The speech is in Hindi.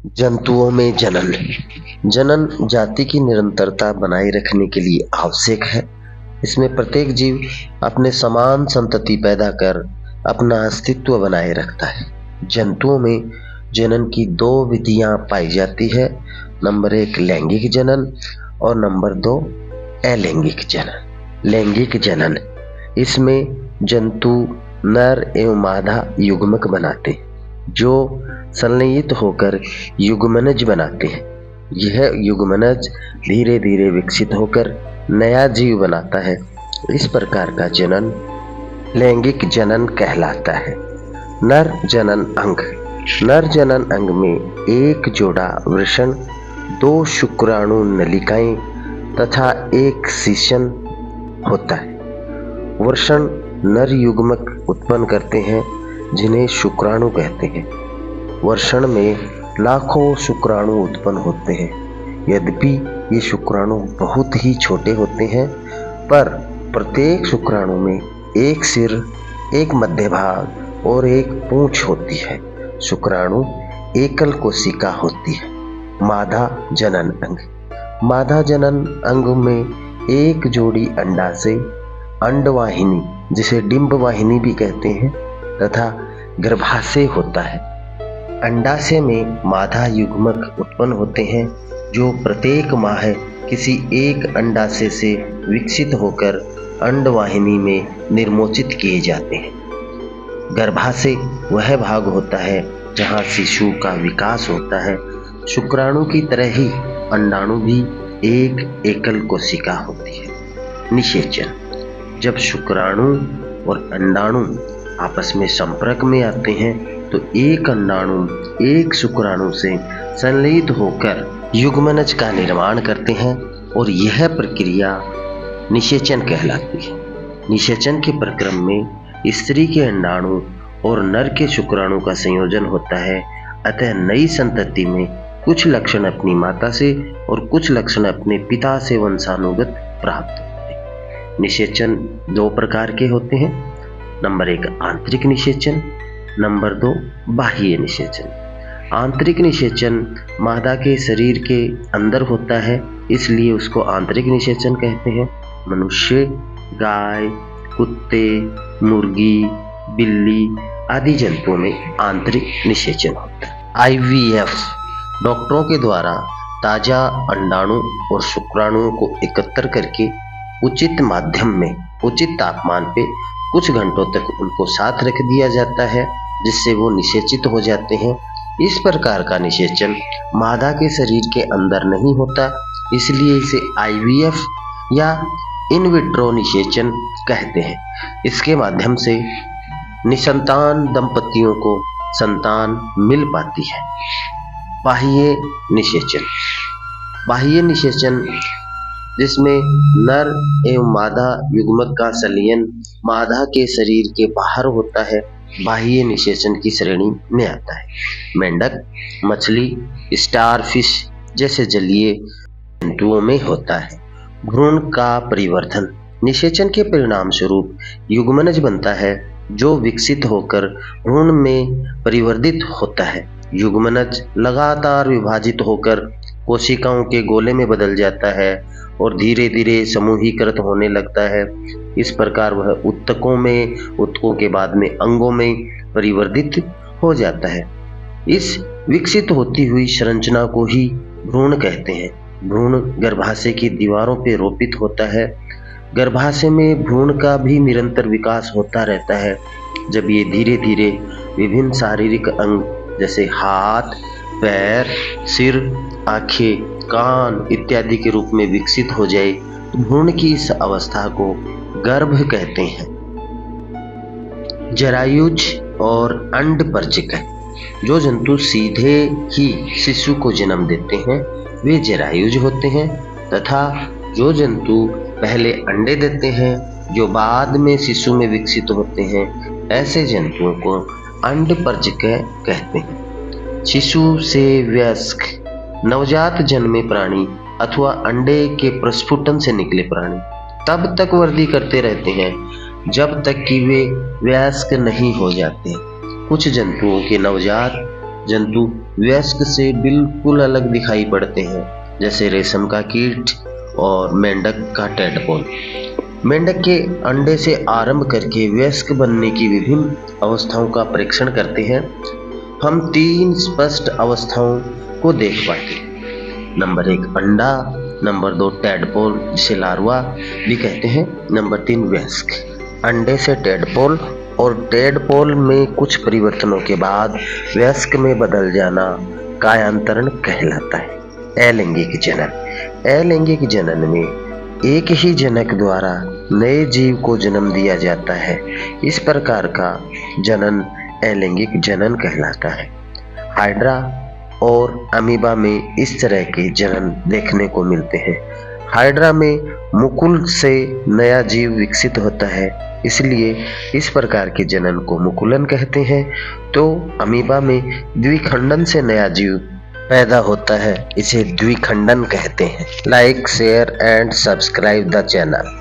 जंतुओं में जनन। जनन जाति की निरंतरता बनाए रखने के लिए आवश्यक है। इसमें प्रत्येक जीव अपने समान संतति पैदा कर अपना अस्तित्व बनाए रखता है। जंतुओं में जनन की दो विधियां पाई जाती है। नंबर 1 लैंगिक जनन और नंबर 2 अलैंगिक जनन। लैंगिक जनन, इसमें जंतु नर एवं मादा युग्मक बनाते हैं जो संलयित होकर युग्मनज बनाते हैं। यह युग्मनज धीरे धीरे विकसित होकर नया जीव बनाता है। इस प्रकार का जनन लैंगिक जनन कहलाता है। नर जनन अंग। नर जनन अंग में एक जोड़ा वृषण, 2 शुक्राणु नलिकाएं तथा एक सीशन होता है। वृषण नर युग्मक उत्पन्न करते हैं जिन्हें शुक्राणु कहते हैं। वृषण में लाखों शुक्राणु उत्पन्न होते हैं। यद्यपि ये शुक्राणु बहुत ही छोटे होते हैं, पर प्रत्येक शुक्राणु में एक सिर, एक मध्य भाग और एक पूंछ होती है। शुक्राणु एकल कोशिका होती है। मादा जनन अंग। मादा जनन अंग में एक जोड़ी अंडाशय, अंडवाहिनी जिसे डिंब वाहिनी भी कहते हैं, तथा गर्भाशय होता है। अंडाशय में मादा युग्मक उत्पन्न होते हैं जो प्रत्येक माह किसी एक अंडाशय से विकसित होकर अंडवाहिनी में निर्मोचित किए जाते हैं। गर्भाशय वह भाग होता है जहां शिशु का विकास होता है। शुक्राणु की तरह ही अंडाणु भी एक एकल कोशिका होती है। निषेचन। जब शुक्राणु और अंडाणु आपस में संपर्क में आते हैं तो एक अंडाणु एक शुक्राणु से संलयित होकर युग्मनज का निर्माण करते हैं और यह प्रक्रिया निषेचन कहलाती है। निषेचन के प्रक्रम में स्त्री के अंडाणु और नर के शुक्राणु का संयोजन होता है। अतः नई संतति में कुछ लक्षण अपनी माता से और कुछ लक्षण अपने पिता से वंशानुगत प्राप्त होते हैं। निषेचन 2 प्रकार के होते हैं। नंबर 1 आंतरिक निषेचन, नंबर 2 बाह्य निषेचन। आंतरिक निषेचन मादा के शरीर के अंदर होता है, इसलिए उसको आंतरिक निषेचन कहते हैं। मनुष्य, गाय, कुत्ते, मुर्गी, बिल्ली आदि जंतुओं में आंतरिक निषेचन होता है। IVF डॉक्टरों के द्वारा ताजा अंडाणु और शुक्राणुओं को एकत्र करके उचित माध्यम में उचित तापमान पे कुछ घंटों तक उनको साथ रख दिया जाता है, जिससे वो निषेचित हो जाते हैं। इस प्रकार का निषेचन मादा के शरीर के अंदर नहीं होता, इसलिए इसे IVF या इन विट्रो निषेचन कहते हैं। इसके माध्यम से निसंतान दंपतियों को संतान मिल पाती है। बाह्य निषेचन। बाह्य निषेचन जिसमें नर एवं मादा युग्मक का संलयन मादा के शरीर के बाहर होता है, बाह्य निषेचन की श्रेणी में आता है। मेंढक, मछली, स्टारफिश जैसे जलीय जंतुओं में होता है। भ्रूण का परिवर्धन। निषेचन के परिणाम स्वरूप युग्मनज बनता है जो विकसित होकर भ्रूण में परिवर्तित होता है। युग्मनज लगातार विभाजित होकर कोशिकाओं के गोले में बदल जाता है और धीरे धीरे समूहीकृत होने लगता है। इस प्रकार वह उत्तकों में, उत्तकों के बाद में अंगों में परिवर्तित हो जाता है। इस विकसित होती हुई संरचना को ही भ्रूण कहते हैं। भ्रूण गर्भाशय की दीवारों पर रोपित होता है। गर्भाशय में भ्रूण का भी निरंतर विकास होता रहता है। जब ये धीरे धीरे विभिन्न शारीरिक अंग जैसे हाथ, पैर, सिर, आंखें, कान इत्यादि के रूप में विकसित हो जाए तो भ्रूण की इस अवस्था को गर्भ कहते हैं। जरायुज और अंडपरचिक। जो जंतु सीधे ही शिशु को जन्म देते हैं वे जरायुज होते हैं, तथा जो जंतु पहले अंडे देते हैं जो बाद में शिशु में विकसित होते हैं, ऐसे जंतुओं को अंडपरचिक कहते हैं। शिशु से वयस्क नवजात जन्मे प्राणी अथवा अंडे के प्रस्फुटन से निकले प्राणी तब तक वृद्धि करते रहते हैं जब तक कि वे वयस्क नहीं हो जाते। कुछ जंतुओं के नवजात जंतु वयस्क से बिल्कुल अलग दिखाई पड़ते हैं, जैसे रेशम का कीट और मेंढक का टैडपोल। मेंढक के अंडे से आरंभ करके वयस्क बनने की विभिन्न अवस्थाओं का परीक्षण करते हैं। हम 3 स्पष्ट अवस्थाओं को देख पाते हैं। नंबर 1 अंडा, नंबर 2 टैडपोल जिसे लार्वा भी कहते हैं, नंबर 3 वयस्क। अंडे से टैडपोल और टैडपोल में कुछ परिवर्तनों के बाद वयस्क में बदल जाना कायांतरण कहलाता है। अलैंगिक जनन। अलैंगिक जनन में एक ही जनक द्वारा नए जीव को जन्म दिया जाता है। इस प्रकार का जनन अलैंगिक जनन कहलाता है। हाइड्रा और अमीबा में इस तरह के जनन देखने को मिलते हैं। हाइड्रा में मुकुल से नया जीव विकसित होता है, इसलिए इस प्रकार के जनन को मुकुलन कहते हैं। तो अमीबा में द्विखंडन से नया जीव पैदा होता है, इसे द्विखंडन कहते हैं। Like, share and subscribe the channel.